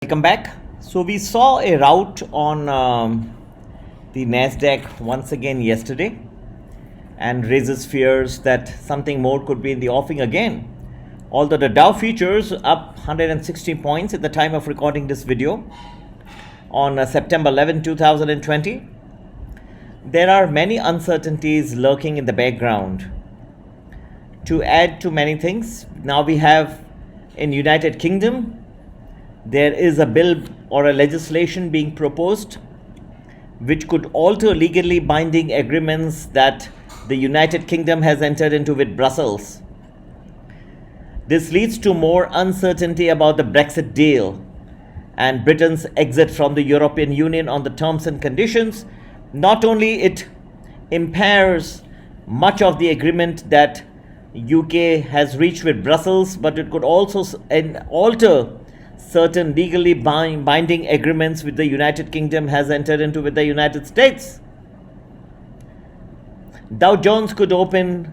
Welcome back. So we saw a rout on the Nasdaq once again yesterday, and raises fears that something more could be in the offing again. Although the Dow futures up 160 points at the time of recording this video on September 11, 2020, there are many uncertainties lurking in the background. To add to many things, now we have in United Kingdom, there is a bill or a legislation being proposed which could alter legally binding agreements that the United Kingdom has entered into with Brussels. This leads to more uncertainty about the Brexit deal and Britain's exit from the European Union on the terms and conditions. Not only it impairs much of the agreement that UK has reached with Brussels, but it could also alter certain legally binding agreements which the United Kingdom has entered into with the United States. Dow Jones could open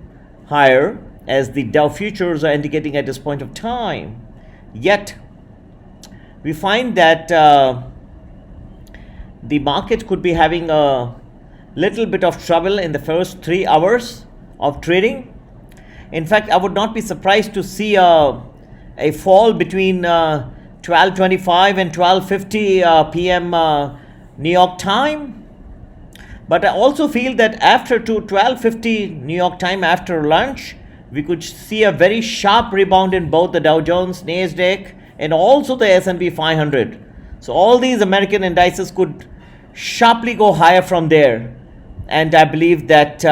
higher, as the Dow futures are indicating at this point of time. Yet, we find that the market could be having a little bit of trouble in the first 3 hours of trading. In fact, I would not be surprised to see a fall between 12:25 and 12:50 p.m. New York time. But I also feel that after 12:50 New York time, after lunch, we could see a very sharp rebound in both the Dow Jones, Nasdaq, and also the S&P 500. So all these American indices could sharply go higher from there. And I believe that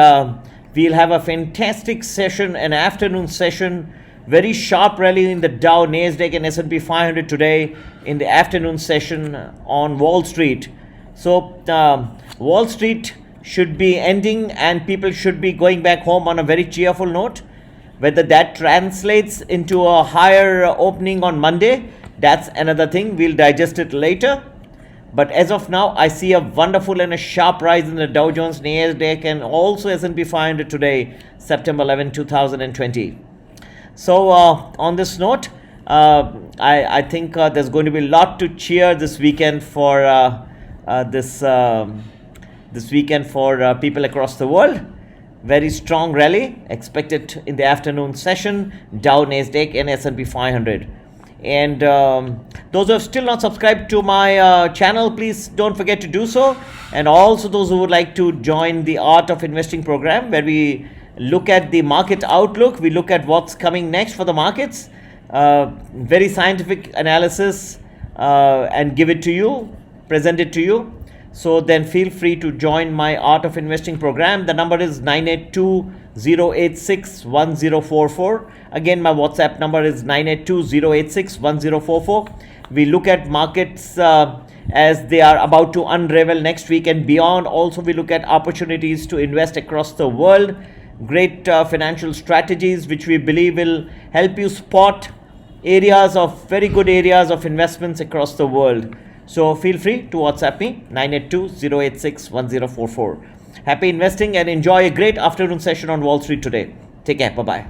we'll have a fantastic session, an afternoon session, very sharp rally in the Dow, Nasdaq, and S&P 500 today in the afternoon session on Wall Street. So Wall Street should be ending and people should be going back home on a very cheerful note. Whether that translates into a higher opening on Monday, that's another thing. We'll digest it later. But as of now, I see a wonderful and a sharp rise in the Dow Jones, Nasdaq, and also S&P 500 today, September 11, 2020. So on this note, I think there's going to be a lot to cheer this weekend for this weekend for people across the world. Very strong rally expected in the afternoon session, Dow, Nasdaq, and S&P 500. And those who have still not subscribed to my channel, please don't forget to do so. And also those who would like to join the Art of Investing program, where we look at the market outlook, we look at what's coming next for the markets, very scientific analysis, and give it to you, present it to you. So then feel free to join my Art of Investing program. The number is 982-086-1044. Again, my WhatsApp number is 982-086-1044. We look at markets as they are about to unravel next week and beyond. Also, we look at opportunities to invest across the world. Great financial strategies which we believe will help you spot areas of very good areas of investments across the world. So feel free to WhatsApp me 982-086-1044. Happy investing and enjoy a great afternoon session on Wall Street today. Take care. Bye-bye.